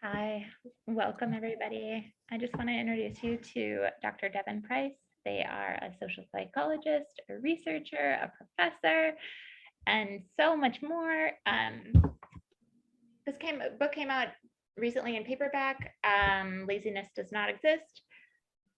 Hi, welcome everybody. I just want to introduce you to Dr. Devon Price. They are a social psychologist, a researcher, a professor, and so much more. This book came out recently in paperback. Laziness Does Not Exist.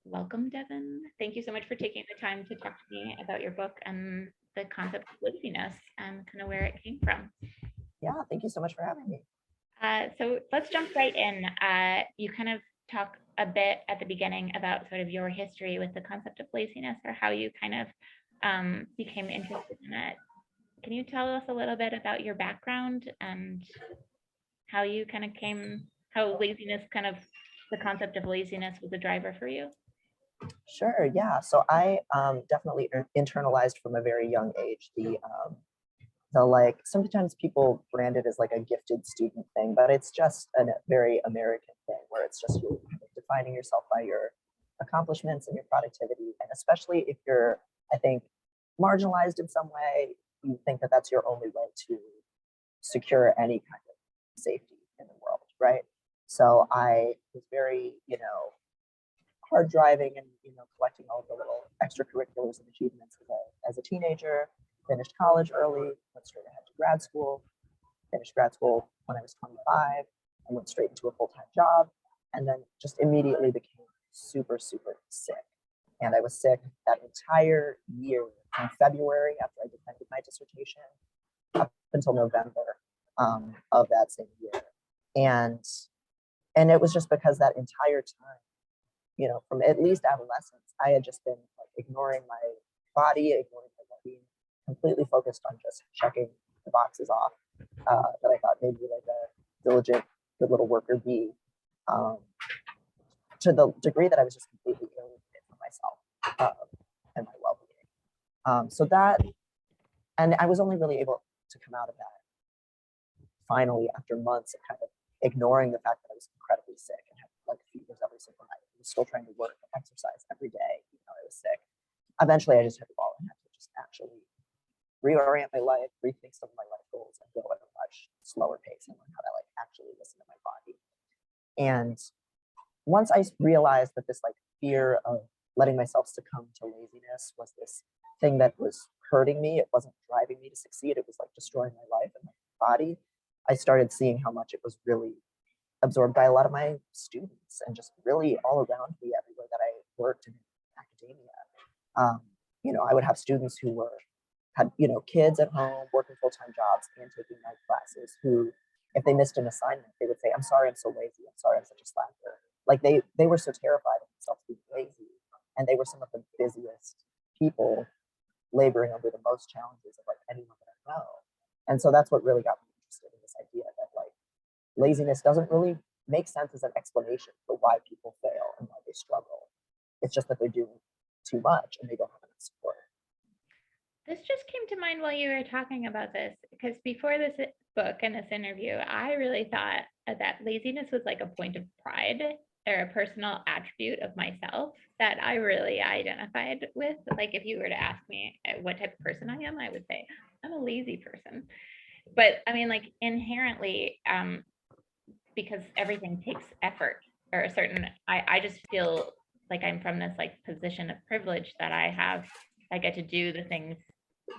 Welcome, Devon. Thank you so much for taking the time to talk to me about your book and the concept of laziness and kind of where it came from. Yeah, thank you so much for having me. So let's jump right in. You kind of talk a bit at the beginning about sort of your history with the concept of laziness, or how you kind of became interested in it. Can you tell us a little bit about your background and how you kind of how laziness the concept of laziness was a driver for you? Sure, yeah. So I definitely internalized from a very young age the like sometimes people brand it as like a gifted student thing, but it's just a very American thing where it's just you defining yourself by your accomplishments and your productivity, and especially if you're, I think, marginalized in some way, you think that that's your only way to secure any kind of safety in the world, right? So I was very, hard driving and collecting all of the little extracurriculars and achievements as a teenager. Finished college early, went straight ahead to grad school. Finished grad school when I was 25, and went straight into a full-time job, and then just immediately became super sick. And I was sick that entire year from February after I defended my dissertation up until November of that same year. And it was just because that entire time, from at least adolescence, I had just been like ignoring my body, ignoring my well-being, completely focused on just checking the boxes off that I thought maybe like a diligent, good little worker be, to the degree that I was just completely alienated from myself and my well-being. So that, and I was only really able to come out of that finally after months of kind of ignoring the fact that I was incredibly sick and had like fevers every single night. I was still trying to work and exercise every day. I was sick. Eventually, I just hit the wall and had to just actually reorient my life, rethink some of my life goals, and go at a much slower pace and learn how to like actually listen to my body. And once I realized that this like fear of letting myself succumb to laziness was this thing that was hurting me, it wasn't driving me to succeed, it was like destroying my life and my body, I started seeing how much it was really absorbed by a lot of my students and just really all around me everywhere that I worked in academia. I would have students who had kids at home, working full-time jobs and taking night classes, who, if they missed an assignment, they would say, "I'm sorry, I'm so lazy. I'm sorry, I'm such a slacker." Like they were so terrified of themselves being lazy, and they were some of the busiest people laboring under the most challenges of like anyone that I know. And so that's what really got me interested in this idea that like laziness doesn't really make sense as an explanation for why people fail and why they struggle. It's just that they're doing too much and they don't have enough support. This just came to mind while you were talking about this, because before this book and this interview, I really thought that laziness was like a point of pride or a personal attribute of myself that I really identified with. Like if you were to ask me what type of person I am, I would say I'm a lazy person. But I mean, like inherently, because everything takes effort or a certain, I just feel like I'm from this like position of privilege that I get to do the things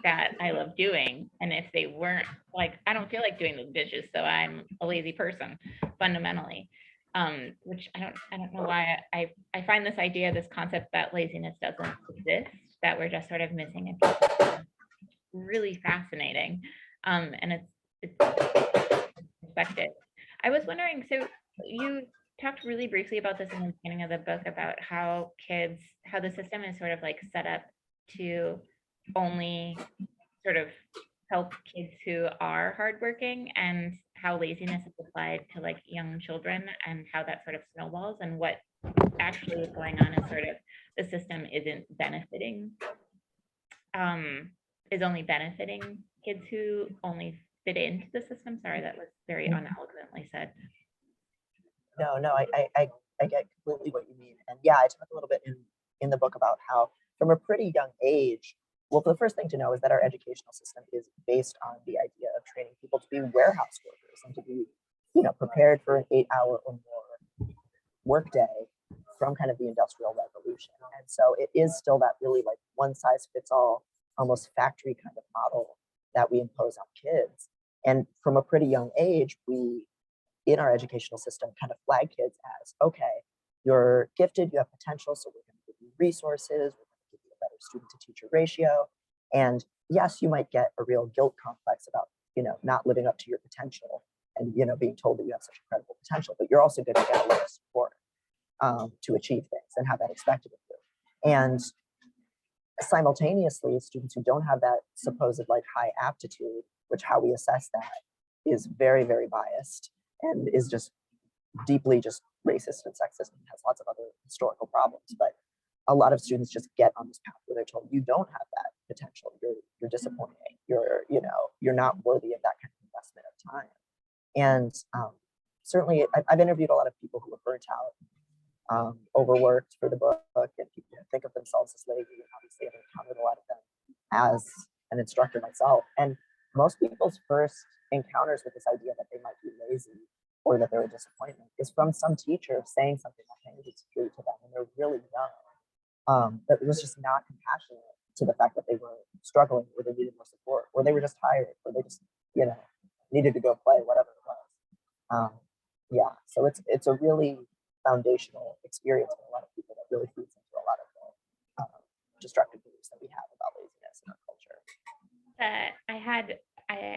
that I love doing. And if they weren't, like, I don't feel like doing the dishes, so I'm a lazy person fundamentally. Which I don't know why I find this idea, this concept that laziness doesn't exist, that we're just sort of missing it, really fascinating. And it's expected. I was wondering, so you talked really briefly about this in the beginning of the book about how the system is sort of like set up to only sort of help kids who are hardworking, and how laziness is applied to like young children, and how that sort of snowballs, and what actually is going on is sort of the system isn't benefiting, is only benefiting kids who only fit into the system. Sorry, that was very uneloquently said. No, I get completely what you mean. And yeah, I talk a little bit in the book about how from a pretty young age, well, the first thing to know is that our educational system is based on the idea of training people to be warehouse workers and to be prepared for an 8-hour or more workday from kind of the Industrial Revolution. And so it is still that really like one size fits all, almost factory kind of model that we impose on kids. And from a pretty young age, we, in our educational system, kind of flag kids as, okay, you're gifted, you have potential, so we're going to give you resources, we're going to give you a better student to teacher ratio. And yes, you might get a real guilt complex about, not living up to your potential and, being told that you have such incredible potential, but you're also going to get a lot of support to achieve things and have that expected of you. And simultaneously, students who don't have that supposed like high aptitude, which how we assess that is very, very biased and is just deeply just racist and sexist and has lots of other historical problems. But a lot of students just get on this path where they're told you don't have that potential. You're disappointing. You're not worthy of that kind of investment of time. And certainly, I've interviewed a lot of people who were burnt out, overworked for the book, and people who think of themselves as lazy. And obviously, I've encountered a lot of them as an instructor myself. And most people's first encounters with this idea that they might be lazy or that they're a disappointment is from some teacher saying something that handed through to them when they're really young. That was just not compassionate to the fact that they were struggling or they needed more support or they were just tired or they just, needed to go play, whatever it was. Yeah, so it's a really foundational experience for a lot of people that really feeds into a lot of the destructive beliefs that we have about laziness in our culture. I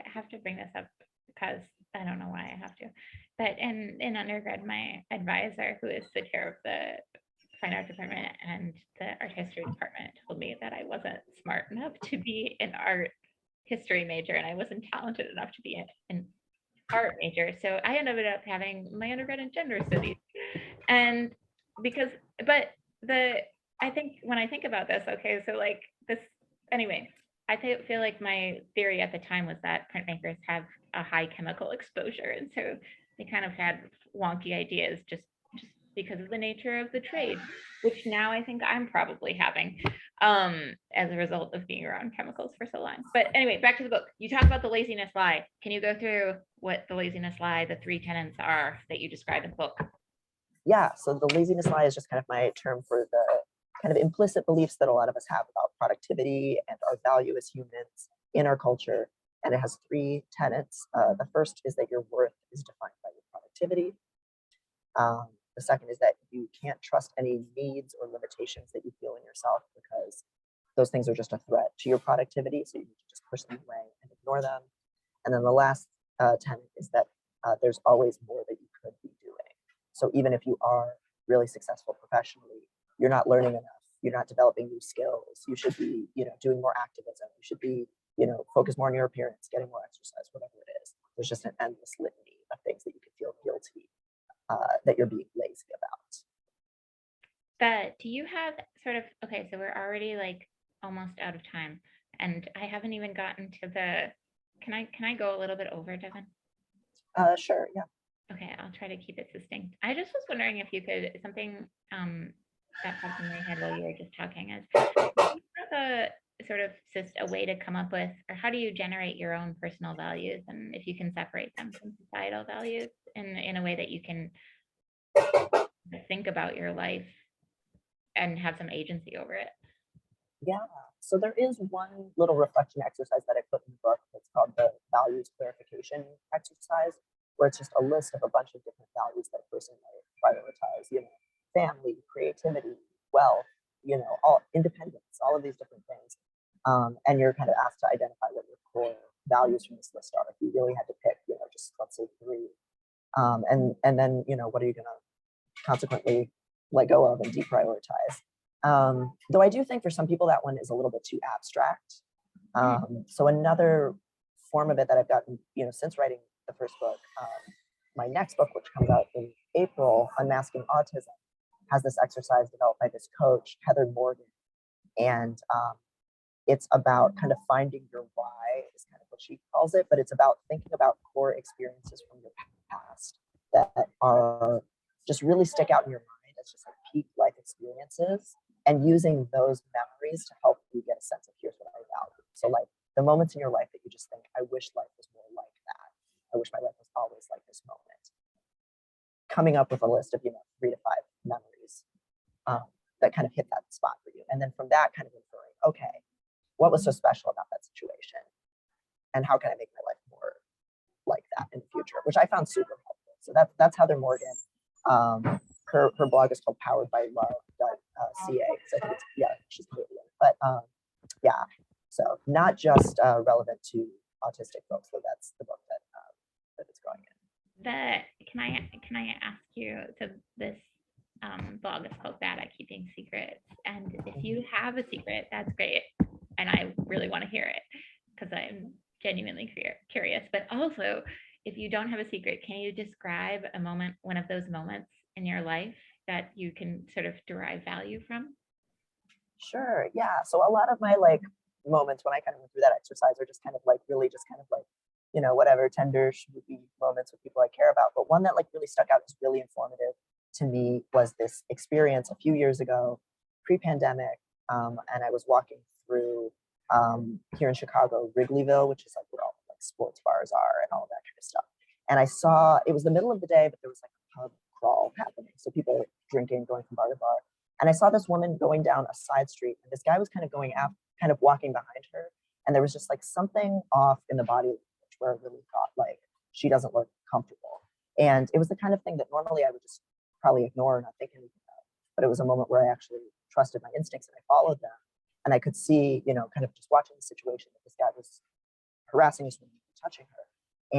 have to bring this up because I don't know why I have to, but in undergrad, my advisor, who is the chair of the fine art department and the art history department, told me that I wasn't smart enough to be an art history major and I wasn't talented enough to be an art major. So I ended up having my undergrad in gender studies. And I think when I think about this, okay, so like this, anyway, I feel like my theory at the time was that printmakers have a high chemical exposure. And so they kind of had wonky ideas just because of the nature of the trade, which now I think I'm probably having as a result of being around chemicals for so long. But anyway, back to the book. You talk about the laziness lie. Can you go through what the laziness lie, the 3 tenets are that you describe in the book? Yeah, so the laziness lie is just kind of my term for the kind of implicit beliefs that a lot of us have about productivity and our value as humans in our culture. And it has 3 tenets. The first is that your worth is defined by your productivity. The second is that you can't trust any needs or limitations that you feel in yourself because those things are just a threat to your productivity. So you need to just push them away and ignore them. And then the last tenet is that there's always more that you could be doing. So even if you are really successful professionally, you're not learning enough. You're not developing new skills. You should be, doing more activism. You should be, focus more on your appearance, getting more exercise, whatever it is. There's just an endless litany of things that you could feel guilty that you're being lazy about. Do you have okay, so we're already like almost out of time and I haven't even gotten to can I go a little bit over, Devon? Sure, yeah. Okay, I'll try to keep it succinct. I just was wondering if you could, something that popped in my head while you were just talking is, do you have a way to come up with, or how do you generate your own personal values, and if you can separate them from societal values in a way that you can think about your life and have some agency over it? Yeah. So there is one little reflection exercise that I put in the book that's called the values clarification exercise, where it's just a list of a bunch of different values that a person might prioritize, family, creativity, wealth, all independence, all of these different things. And you're kind of asked to identify what your core values from this list are. If you really had to pick, just let's say 3. And then, what are you going to consequently let go of and deprioritize? Though I do think for some people that one is a little bit too abstract. So another form of it that I've gotten, since writing the first book, my next book, which comes out in April, Unmasking Autism, has this exercise developed by this coach, Heather Morgan. And it's about kind of finding your why, is kind of what she calls it, but it's about thinking about core experiences from your past that are just really stick out in your mind as just like peak life experiences, and using those memories to help you get a sense of here's what I value. So like the moments in your life that you just think, I wish life was more like that. I wish my life was always like this moment. coming up with a list of, 3 to 5 memories that kind of hit that spot for you. And then from that kind of inferring, okay, what was so special about that situation? And how can I make my life more like that in the future? Which I found super helpful. So that's Heather Morgan. Her blog is called Powered by Love.ca. So I think she's Canadian. But yeah, so not just relevant to autistic folks, though that's the book that it's going in. Can I ask you, so this blog is called Bad at Keeping Secrets, and if you have a secret, that's great, and I really want to hear it because I'm genuinely curious. But also, if you don't have a secret, can you describe a moment, one of those moments in your life that you can sort of derive value from? Sure. Yeah. So a lot of my moments when I kind of went through that exercise are just kind of really just kind of whatever tender schmoopy moments with people I care about. But one that really stuck out, is really informative to me, was this experience a few years ago, pre-pandemic, and I was walking through here in Chicago, Wrigleyville, which is where all sports bars are and all of that kind of stuff. And I saw, it was the middle of the day, but there was a pub crawl happening, so people drinking, going from bar to bar. And I saw this woman going down a side street, and this guy was kind of going out, kind of walking behind her, and there was just something off in the body language where I really thought she doesn't look comfortable. And it was the kind of thing that normally I would just probably ignore and not think anything about. But it was a moment where I actually trusted my instincts and I followed them. And I could see, kind of just watching the situation, that this guy was harassing this woman, touching her.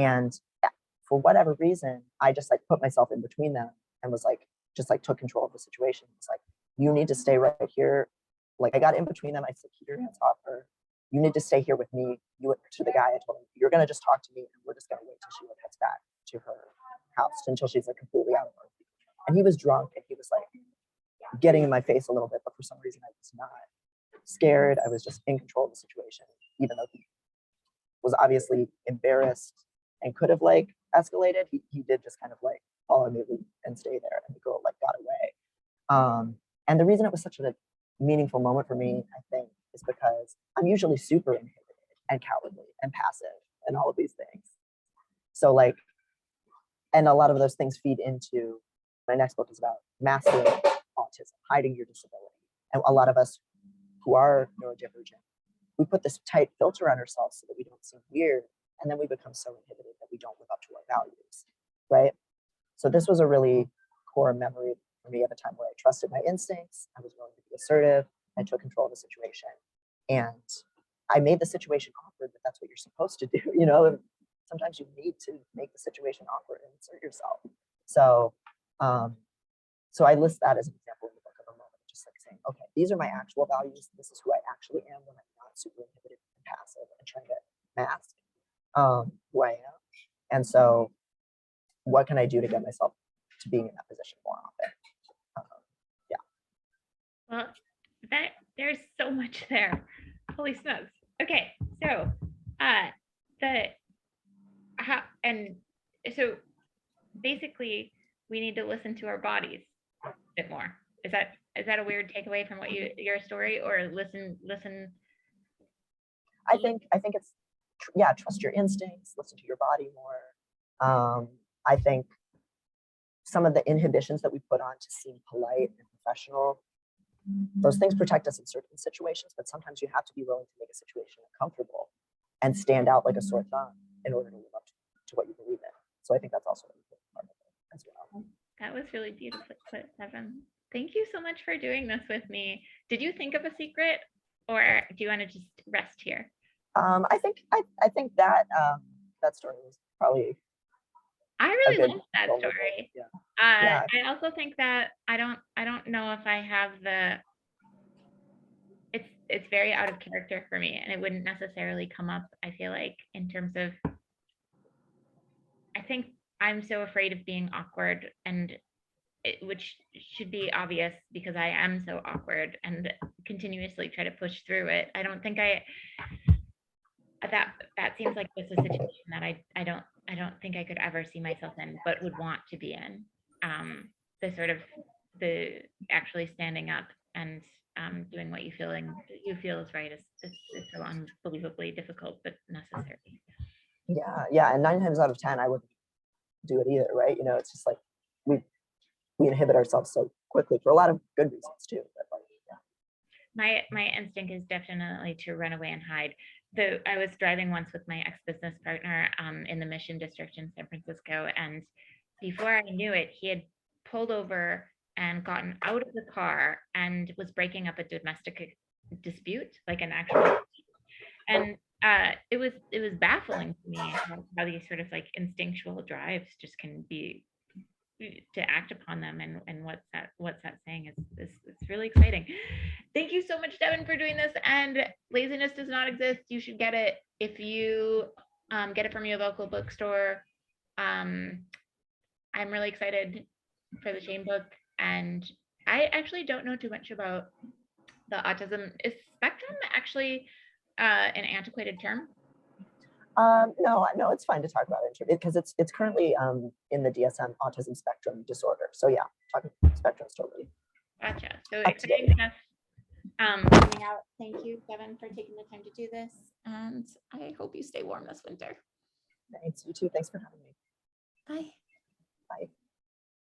And for whatever reason, I just put myself in between them and was just took control of the situation. It's you need to stay right here. I got in between them. I said, keep your hands off her. You need to stay here with me. You went to the guy. I told him, you're going to just talk to me, and we're just going to wait till she heads back to her house, until she's completely out of her. And he was drunk, and he was getting in my face a little bit, but for some reason I was not scared. I was just in control of the situation, even though he was obviously embarrassed and could have escalated. He did just kind of follow me and stay there, and the girl got away. And the reason it was such a meaningful moment for me, I think, is because I'm usually super inhibited and cowardly and passive and all of these things. So and a lot of those things feed into my next book, is about masking autism, hiding your disability. And a lot of us who are neurodivergent, we put this tight filter on ourselves so that we don't seem weird, and then we become so inhibited that we don't live up to our values, right? So this was a really core memory for me of a time where I trusted my instincts, I was willing to be assertive, I took control of the situation, and I made the situation awkward, but that's what you're supposed to do. Sometimes you need to make the situation awkward and insert yourself. So so I list that as an example in the book of a moment, just saying, okay, these are my actual values. This is who I actually am when I'm not super inhibited and passive and trying to mask who I am. And so what can I do to get myself to being in that position more often? Well, there's so much there. Holy smokes. Okay, so so basically we need to listen to our bodies a bit more. Is that a weird takeaway from what your story, or listen? I think it's trust your instincts, listen to your body more. I think some of the inhibitions that we put on to seem polite and professional, those things protect us in certain situations, but sometimes you have to be willing to make a situation uncomfortable and stand out like a sore thumb in order to live up to what you believe in. So I think that's also an important part of it as well. That was really beautifully put, Devon. Thank you so much for doing this with me. Did you think of a secret, or do you want to just rest here? I think that that story was probably. I really loved that story. Yeah. I also think that I don't know if I have it's very out of character for me, and it wouldn't necessarily come up, I feel like, in terms of, I think I'm so afraid of being awkward, and which should be obvious because I am so awkward and continuously try to push through it. I don't think that seems like this is a situation that I don't think I could ever see myself in, but would want to be in. The actually standing up and doing what you feel is right is so unbelievably difficult, but necessary. Yeah, and 9 times out of 10, I wouldn't do it either, right? It's just we inhibit ourselves so quickly for a lot of good reasons too. But like, yeah. My instinct is definitely to run away and hide. Though I was driving once with my ex-business partner in the Mission District in San Francisco, and before I knew it, he had pulled over and gotten out of the car and was breaking up a domestic dispute, like an actual. And it was baffling to me how these sort of like instinctual drives just can be to act upon them, and what's that saying is it's really exciting. Thank you so much, Devon, for doing this. And Laziness Does Not Exist. You should get it if you get it from your local bookstore. I'm really excited for the Shane book, and I actually don't know too much about the autism. Is spectrum actually an antiquated term? No, it's fine to talk about it because it's currently in the DSM autism spectrum disorder. So yeah, talking spectrum is totally Gotcha. So up to date. exciting stuff coming out. Thank you, Devon, for taking the time to do this, and I hope you stay warm this winter. Thanks, you too. Thanks for having me. Bye. Bye.